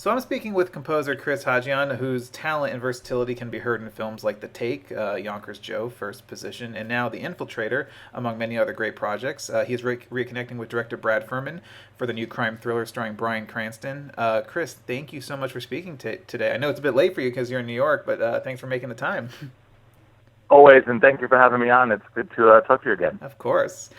So I'm speaking with composer Chris Hajian, whose talent and versatility can be heard in films like The Take, Yonkers Joe, First Position, and now The Infiltrator, among many other great projects. He is reconnecting with director Brad Furman for the new crime thriller starring Bryan Cranston. Chris, thank you so much for speaking today. I know it's a bit late for you because you're in New York, but thanks for making the time. Always, and thank you for having me on. It's good to talk to you again. Of course.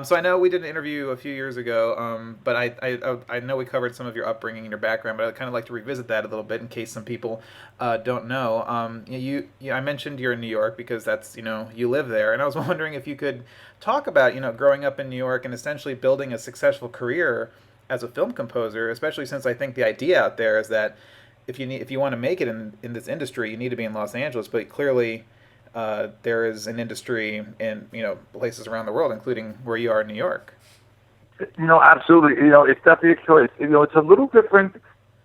So I know we did an interview a few years ago, but I know we covered some of your upbringing and your background, but I'd kind of like to revisit that a little bit in case some people don't know. I mentioned you're in New York because that's, you live there, and I was wondering if you could talk about, growing up in New York and essentially building a successful career as a film composer, especially since I think the idea out there is that if you want to make it in this industry, you need to be in Los Angeles, but clearly there is an industry in places around the world, including where you are in New York. Absolutely. It's definitely a choice. It's a little different.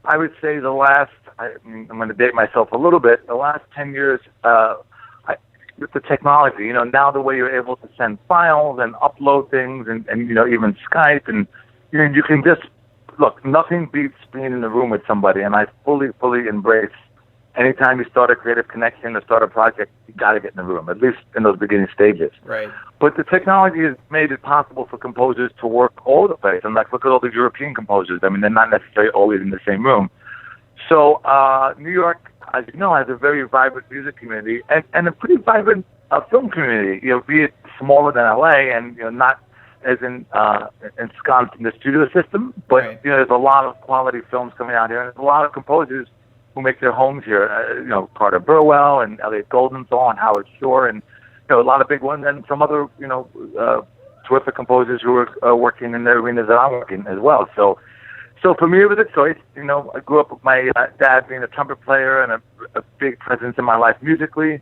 I would say I'm going to date myself a little bit. The last 10 years, with the technology, now the way you're able to send files and upload things, and even Skype, and you can just look. Nothing beats being in the room with somebody, and I fully embrace. Anytime you start a creative connection or start a project, you got to get in the room, at least in those beginning stages. Right. But the technology has made it possible for composers to work all over the place. And look at all the European composers. I mean, they're not necessarily always in the same room. So New York, as you know, has a very vibrant music community and a pretty vibrant film community. Be it smaller than LA and not as ensconced in the studio system, but right. There's a lot of quality films coming out here, and there's a lot of composers who make their homes here, Carter Burwell and Elliot Goldenthal and Howard Shore, and a lot of big ones, and some other terrific composers who are working in the arenas that I'm working as well. So for me, it was a choice. I grew up with my dad being a trumpet player and a big presence in my life musically,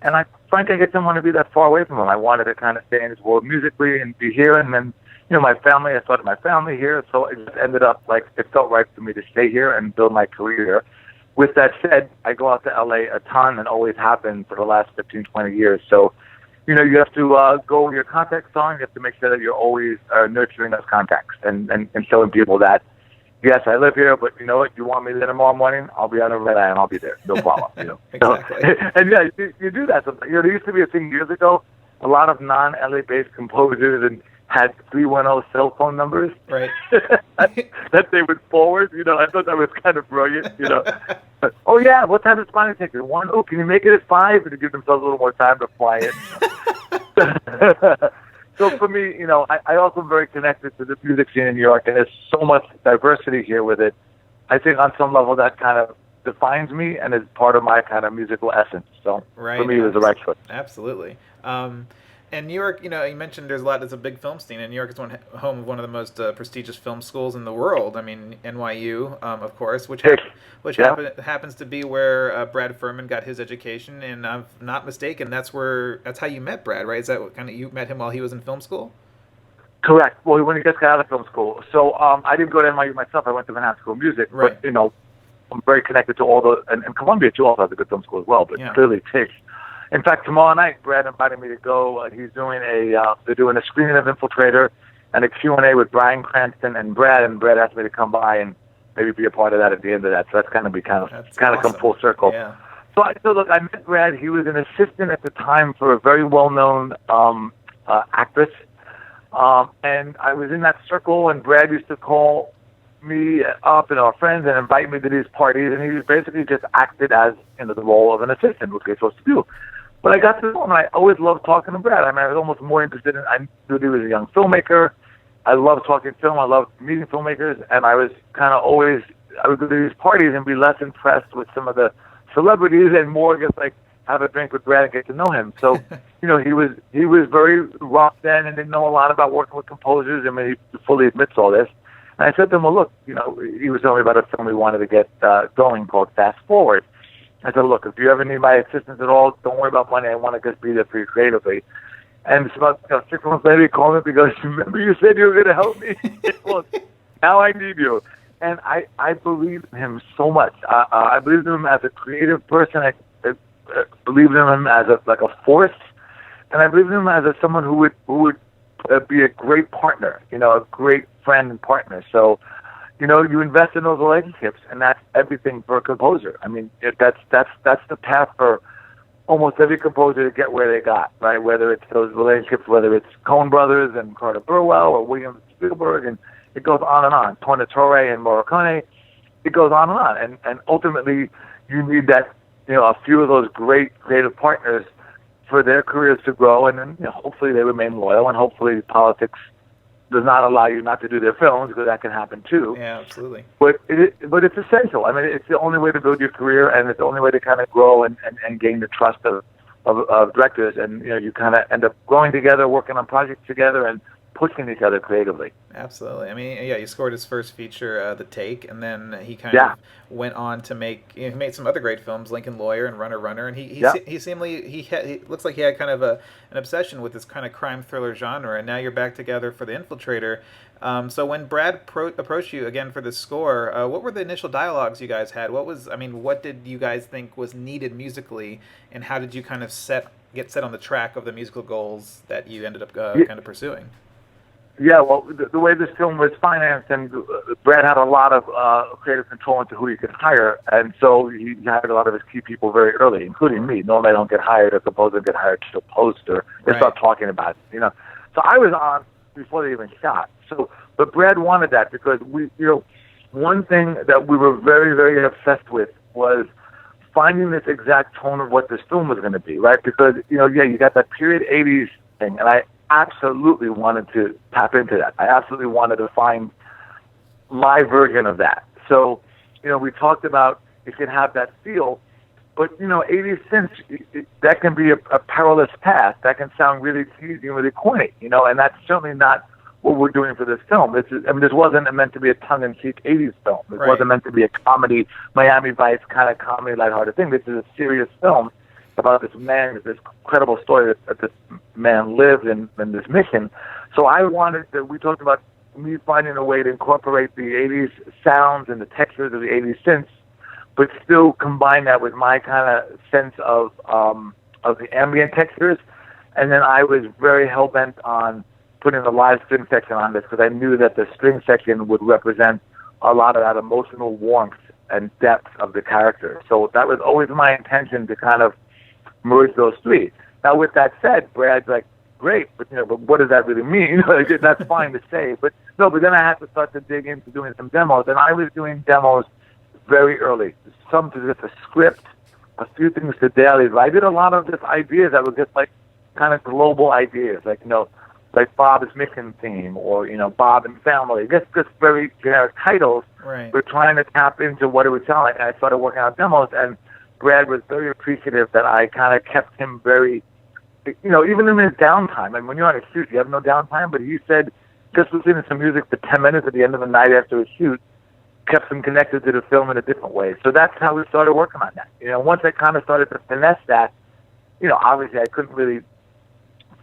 and frankly, I didn't want to be that far away from him. I wanted to kind of stay in his world musically and be here, and then my family. I started my family here, so it just ended up like it felt right for me to stay here and build my career here. With that said, I go out to LA a ton and always have been for the last 15, 20 years. So, you have to go where your contacts are, and you have to make sure that you're always nurturing those contacts and showing people that, yes, I live here, but you know what? You want me there tomorrow morning? I'll be on a red eye and I'll be there. No problem. Exactly. So, and yeah, you do that sometimes. There used to be a thing years ago, a lot of non-LA based composers and had 310 cell phone numbers right. that they would forward. I thought that was kind of brilliant. Oh yeah, what time is flying ticket? 1. Oh, can you make it at 5? And to give themselves a little more time to fly it. So for me, I also am very connected to the music scene in New York, and there's so much diversity here with it. I think on some level that kind of defines me and is part of my kind of musical essence. So right. For me, it was the right choice. Absolutely. And New York, you mentioned there's a big film scene, and New York is home of one of the most prestigious film schools in the world. I mean, NYU, of course, which happens to be where Brad Furman got his education, and I'm not mistaken, that's how you met Brad, right? Is that kind of you met him while he was in film school? Correct. Well, when he just got out of film school. So I didn't go to NYU myself. I went to Manhattan School of Music, right. But I'm very connected to all and Columbia too also has a good film school as well. But clearly, Tisch. In fact, tomorrow night, Brad invited me to go. He's doing they're doing a screening of Infiltrator and a Q&A with Bryan Cranston and Brad asked me to come by and maybe be a part of that at the end of that. So that's kind of awesome. Come full circle. Yeah. So look, I met Brad. He was an assistant at the time for a very well-known actress, and I was in that circle. And Brad used to call me up and our friends and invite me to these parties, and he basically just acted as the role of an assistant, which you're supposed to do. But I got to know him, and I always loved talking to Brad. I mean, I was almost more interested in. I knew he was a young filmmaker. I loved talking film. I loved meeting filmmakers, and I was kind of always. I would go to these parties and be less impressed with some of the celebrities and more just like have a drink with Brad and get to know him. So, he was very rough then and didn't know a lot about working with composers. I mean, he fully admits all this. And I said to him, well, look, he was telling me about a film we wanted to get going called Fast Forward. I said, look, if you ever need my assistance at all, don't worry about money. I want to just be there for you creatively. And it's about 6 months later, he called me because remember you said you were going to help me? Well, now I need you. And I believe in him so much. I believe in him as a creative person. I believe in him as a force. And I believe in him as someone who would be a great partner, a great friend and partner. So, you invest in those relationships, and that's everything for a composer. I mean, that's the path for almost every composer to get where they got, right? Whether it's those relationships, whether it's Coen Brothers and Carter Burwell or William Spielberg, and it goes on and on. Tornatore and Morricone, it goes on and on. And ultimately, you need that, a few of those great creative partners for their careers to grow, and then hopefully they remain loyal, and hopefully politics does not allow you not to do their films, because that can happen too. Yeah, absolutely. But it's essential. I mean, it's the only way to build your career, and it's the only way to kind of grow and gain the trust of directors. And you kind of end up growing together, working on projects together, and pushing each other creatively. Absolutely. I mean, yeah, he scored his first feature, The Take, and then he kind of went on to make. He made some other great films, Lincoln Lawyer and Runner, and he looks like he had kind of an obsession with this kind of crime thriller genre. And now you're back together for The Infiltrator. So when Brad approached you again for the score, what were the initial dialogues you guys had? What did you guys think was needed musically, and how did you kind of get set on the track of the musical goals that you ended up kind of pursuing? Yeah, well, the way this film was financed, and Brad had a lot of creative control into who he could hire, and so he hired a lot of his key people very early, including me. Normally I don't get hired, a composer get hired to a poster. They start talking about it, So I was on before they even shot. But Brad wanted that because one thing that we were very, very obsessed with was finding this exact tone of what this film was going to be, right? Because, you got that period 80s thing, and I absolutely wanted to tap into that. I absolutely wanted to find my version of that. So, we talked about it can have that feel, but 80s synth, that can be a perilous path. That can sound really cheesy and really corny, and that's certainly not what we're doing for this film. This wasn't meant to be a tongue-in-cheek 80s film. It wasn't meant to be a comedy, Miami Vice kind of comedy, lighthearted thing. This is a serious film about this man, this incredible story that this man lived in this mission. So we talked about me finding a way to incorporate the 80s sounds and the textures of the 80s synths, but still combine that with my kind of sense of the ambient textures. And then I was very hell-bent on putting the live string section on this, because I knew that the string section would represent a lot of that emotional warmth and depth of the character. So that was always my intention, to kind of merge those three. Now, with that said, Brad's like, great, but what does that really mean? That's fine to say, but then I had to start to dig into doing some demos, and I was doing demos very early. Some to just a script, a few things to dailies. I did a lot of just ideas that were just like kind of global ideas, like Bob's Mission Theme, or Bob and Family, just very generic titles. Right. We're trying to tap into what it would sound like, and I started working on demos, and Brad was very appreciative that I kind of kept him very, even in his downtime. And when you're on a shoot, you have no downtime, but he said just listening to some music for 10 minutes at the end of the night after a shoot kept him connected to the film in a different way. So that's how we started working on that. Once I kind of started to finesse that, obviously I couldn't really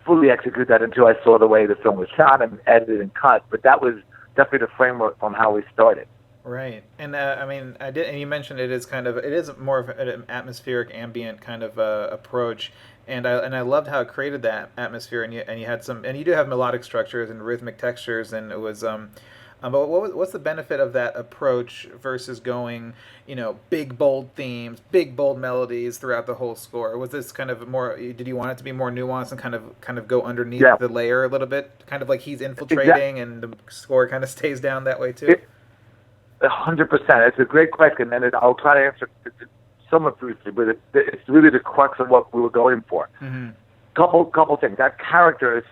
fully execute that until I saw the way the film was shot and edited and cut, but that was definitely the framework from how we started. Right, and and you mentioned it is more of an atmospheric, ambient kind of approach, and I loved how it created that atmosphere, and you had you do have melodic structures and rhythmic textures, and it was but what's the benefit of that approach versus going big bold themes, big bold melodies throughout the whole score? Was this kind of more? Did you want it to be more nuanced and kind of go underneath the layer a little bit, kind of like he's infiltrating, and the score kind of stays down that way too? 100%. It's a great question, and I'll try to answer it somewhat briefly, but it's really the crux of what we were going for. Mm-hmm. Couple things. That character is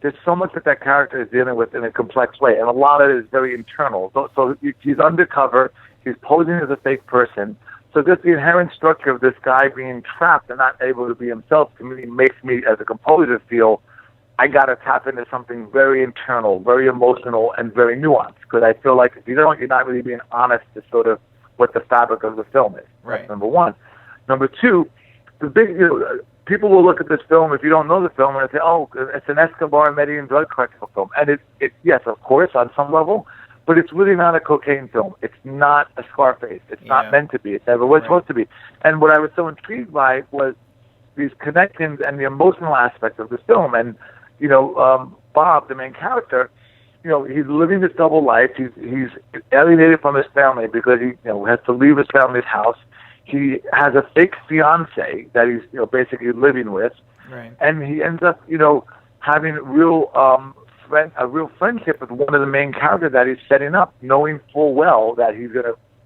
there's so much that character is dealing with in a complex way, and a lot of it is very internal. So he's undercover, he's posing as a fake person. So just the inherent structure of this guy being trapped and not able to be himself, to me, makes me, as a composer, feel I got to tap into something very internal, very emotional, and very nuanced, because I feel like if you don't, you're not really being honest to sort of what the fabric of the film is. Right. That's number one. Number two, the big, people will look at this film, if you don't know the film, and say, oh, it's an Escobar Medellin drug cartel film. And yes, of course, on some level, but it's really not a cocaine film. It's not a Scarface. It's not meant to be. It never was supposed to be. And what I was so intrigued by was these connections and the emotional aspect of this film. And, Bob, the main character, he's living this double life. He's alienated from his family because he has to leave his family's house. He has a fake fiance that he's basically living with, right. and he ends up having a real friendship with one of the main characters that he's setting up, knowing full well that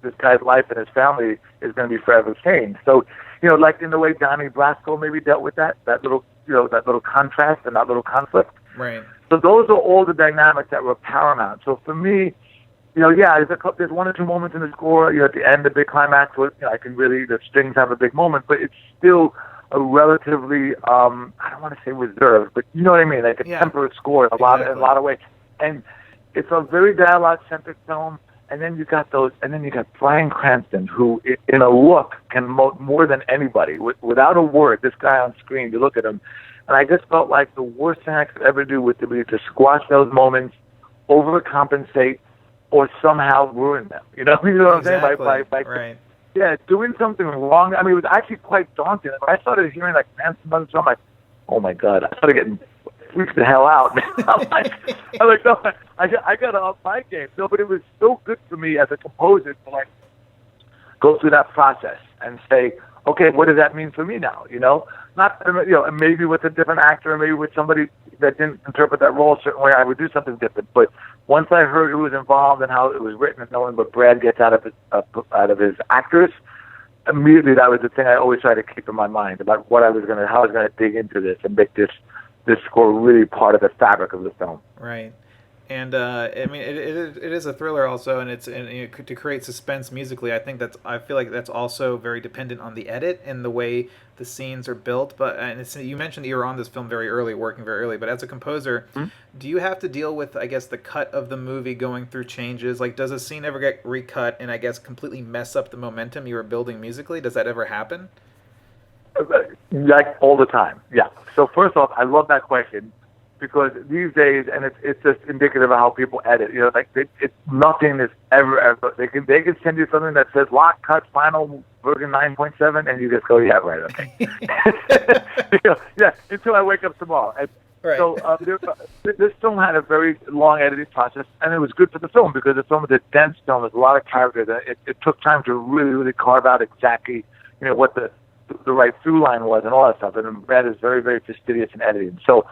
this guy's life and his family is gonna be forever changed. So, like in the way Donnie Brasco maybe dealt with that little contrast and that little conflict. Right. So those are all the dynamics that were paramount. So for me, there's one or two moments in the score, at the end, the big climax, where the strings have a big moment, but it's still a relatively, I don't want to say reserved, but you know what I mean, like a temperate score in a lot of ways. And it's a very dialogue-centric film. And then you got Bryan Cranston, who in a look can more than anybody. Without a word, this guy on screen, you look at him, and I just felt like the worst thing I could ever do would be to squash those moments, overcompensate, or somehow ruin them. You know what I'm saying? Right. Yeah, doing something wrong. I mean, it was actually quite daunting. When I started hearing like Cranston on the show, I'm like, oh my God, I started getting freaked the hell out, man. I'm like, no, I got to up my game. No, but it was so good for me as a composer to like go through that process and say, okay, what does that mean for me now? Not maybe with a different actor, maybe with somebody that didn't interpret that role a certain way, I would do something different. But once I heard who was involved and how it was written, and knowing what Brad gets out of his actors, immediately that was the thing I always try to keep in my mind about how I was going to dig into this and make this score really part of the fabric of the film. Right. And I mean, it is a thriller also, and to create suspense musically, I feel like that's also very dependent on the edit and the way the scenes are built. But you mentioned that you were on this film working very early. But as a composer, do you have to deal with, I guess, the cut of the movie going through changes? Like, does a scene ever get recut and I guess completely mess up the momentum you were building musically? Does that ever happen? Like all the time, yeah. So first off, I love that question because these days, and it's just indicative of how people edit. Nothing is ever. They can send you something that says lock cut final version 9.7, and you just go, yeah, right, okay. Until I wake up tomorrow. And right. So this film had a very long editing process, and it was good for the film because the film is a dense film. There's a lot of characters. It took time to really, really carve out exactly, what the right through line was and all that stuff. And Brad is very, very fastidious in editing. So,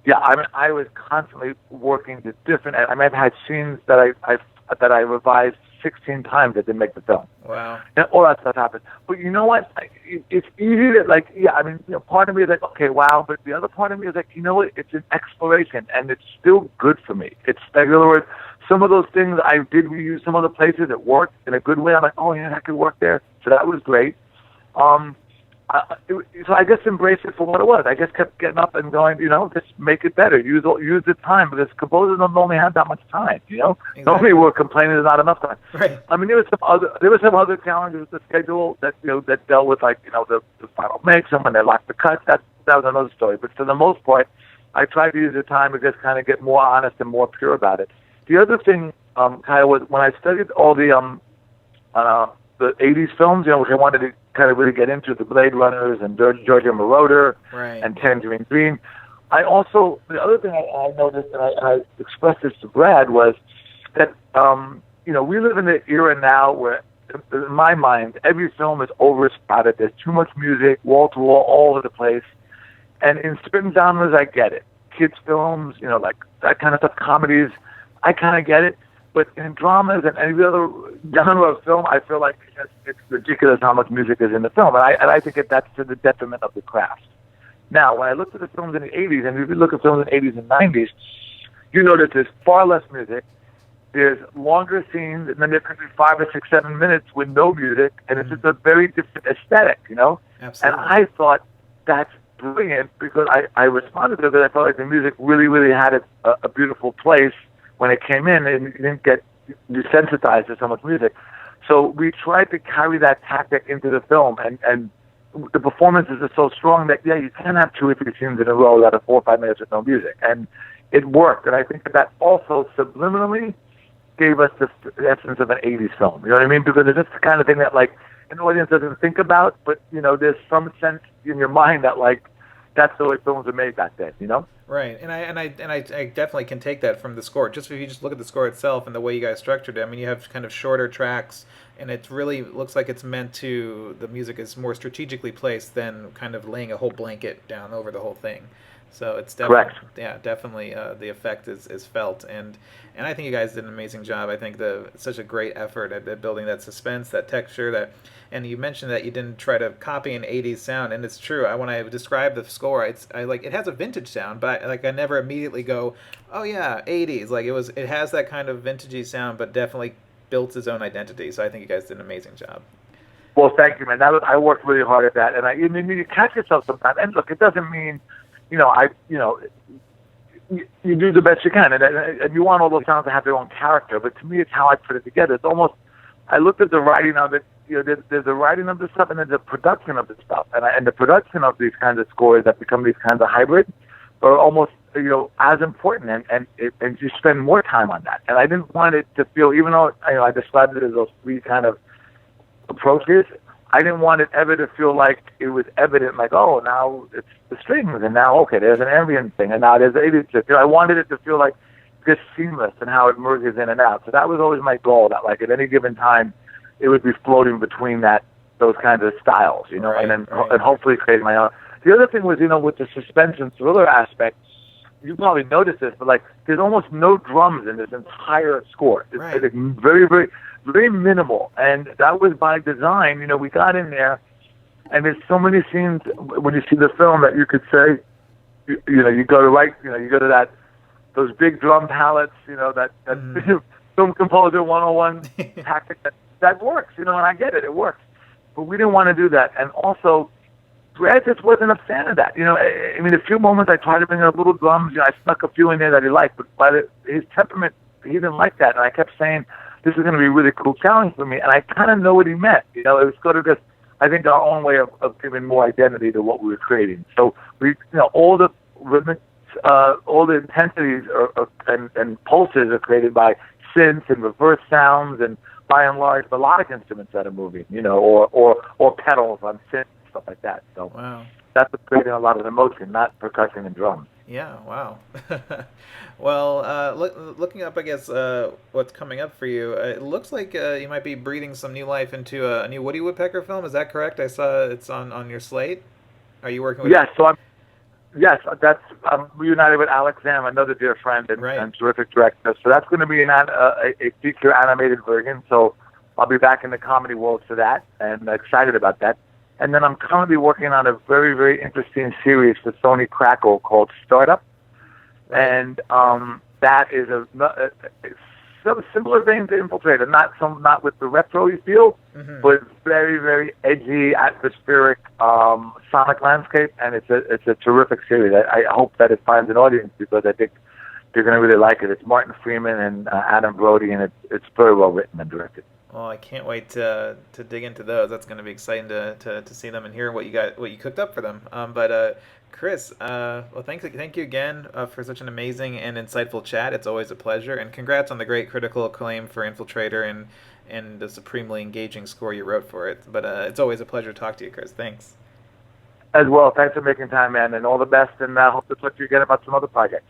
yeah, I was constantly working to different. I've had scenes that I revised 16 times that didn't make the film. Wow. And all that stuff happens. But you know what? It's easy to part of me is like, okay, wow. But the other part of me is like, what? It's an exploration, and it's still good for me. It's like, in other words, some of those things I did reuse some other places that worked in a good way. I'm like, oh yeah, that could work there. So that was great. So I just embraced it for what it was. I just kept getting up and going, just make it better. Use the time, because composers don't only have that much time. Exactly. Normally we're complaining there's not enough time. Right. I mean, there were some other challenges with the schedule that that dealt with the final mix and when they locked the cuts. That was another story. But for the most part, I tried to use the time to just kind of get more honest and more pure about it. The other thing, Kyle, was when I studied all the 80s films, which I wanted to kind of really get into, the Blade Runners and Giorgio Moroder and Tangerine Dream. The other thing I noticed, and I expressed this to Brad, was that, we live in the era now where, in my mind, every film is overspotted. There's too much music, wall to wall, all over the place. And in certain genres, I get it. Kids films, like that kind of stuff, comedies, I kind of get it. But in dramas and any other genre of film, I feel like it's ridiculous how much music is in the film. And I think that's to the detriment of the craft. Now, when I looked at the films in the 80s, and if you look at films in the 80s and 90s, you notice there's far less music. There's longer scenes, and then there could be 5 or 6, 7 minutes with no music, and it's just a very different aesthetic, Absolutely. And I thought that's brilliant because I responded to it because I felt like the music really, really had a beautiful place when it came in, and you didn't get desensitized to so much music. So we tried to carry that tactic into the film, and the performances are so strong that, you can have 2 or 3 scenes in a row that are 4 or 5 minutes with no music. And it worked. And I think that also subliminally gave us the essence of an 80s film. You know what I mean? Because it's just the kind of thing that, an audience doesn't think about, but, there's some sense in your mind that, that's the way films were made back then, you know? Right, and I definitely can take that from the score. Just if you just look at the score itself and the way you guys structured it, I mean, you have kind of shorter tracks, and it really looks like it's meant to. The music is more strategically placed than kind of laying a whole blanket down over the whole thing. So it's definitely, Correct. yeah, definitely the effect is felt, and I think you guys did an amazing job. I think such a great effort at building that suspense, that texture, and you mentioned that you didn't try to copy an '80s sound, and it's true. When I describe the score, I like it has a vintage sound, but I never immediately go, oh yeah, '80s. Like it has that kind of vintagey sound, but definitely built its own identity. So I think you guys did an amazing job. Well, thank you, man. I worked really hard at that, and you catch yourself sometimes. And look, it doesn't mean, you do the best you can, and you want all those sounds to have their own character. But to me, it's how I put it together. It's almost, I looked at the writing of it. There's the writing of the stuff, and there's the production of the stuff. And the production of these kinds of scores that become these kinds of hybrids are almost, as important, and you spend more time on that. And I didn't want it to feel, even though I described it as those three kind of approaches, I didn't want it ever to feel like it was evident, like, oh, now it's the strings, and now, okay, there's an ambient thing, and now there's an 80s. I wanted it to feel like just seamless and how it merges in and out. So that was always my goal, that like at any given time, it would be floating between those kinds of styles, right, and then right. and hopefully creating my own. The other thing was, with the suspense and thriller aspect, you probably noticed this, but like there's almost no drums in this entire score. It's Right. like very, very, very minimal, and that was by design. We got in there, and there's so many scenes when you see the film that you could say, you go to those big drum palettes, that film composer 101 tactic that works, and I get it works, but we didn't want to do that, and also Brad just wasn't a fan of that. I mean, a few moments I tried to bring in a little drums. I snuck a few in there that he liked, but by his temperament, he didn't like that. And I kept saying, this is going to be a really cool challenge for me. And I kind of know what he meant. It was sort of just, I think, our own way of giving more identity to what we were creating. So all the rhythmic, all the intensities and pulses are created by synths and reverse sounds and, by and large, melodic instruments that are moving, or pedals on synths. Stuff like that. So Wow. That's what's creating a lot of emotion, not percussion and drums. Yeah, wow. Well, looking up, I guess, what's coming up for you, it looks like you might be breathing some new life into a new Woody Woodpecker film. Is that correct? I saw it's on your slate. Are you working with? Yes, I'm reunited with Alex Zam, another dear friend and terrific director. So that's going to be a feature animated version. So I'll be back in the comedy world for that, and excited about that. And then I'm currently working on a very, very interesting series for Sony Crackle called Startup. And that is a similar vein to Infiltrator, not with the retro you feel, but very, very edgy, atmospheric sonic landscape. And it's a terrific series. I hope that it finds an audience because I think you're going to really like it. It's Martin Freeman and Adam Brody, and it's very well written and directed. Well, I can't wait to dig into those. That's going to be exciting to see them and hear what you cooked up for them. But Chris, well, thank you again for such an amazing and insightful chat. It's always a pleasure, and congrats on the great critical acclaim for Infiltrator and the supremely engaging score you wrote for it. But it's always a pleasure to talk to you, Chris. Thanks. As well, thanks for making time, man, and all the best. And I hope to talk to you again about some other projects.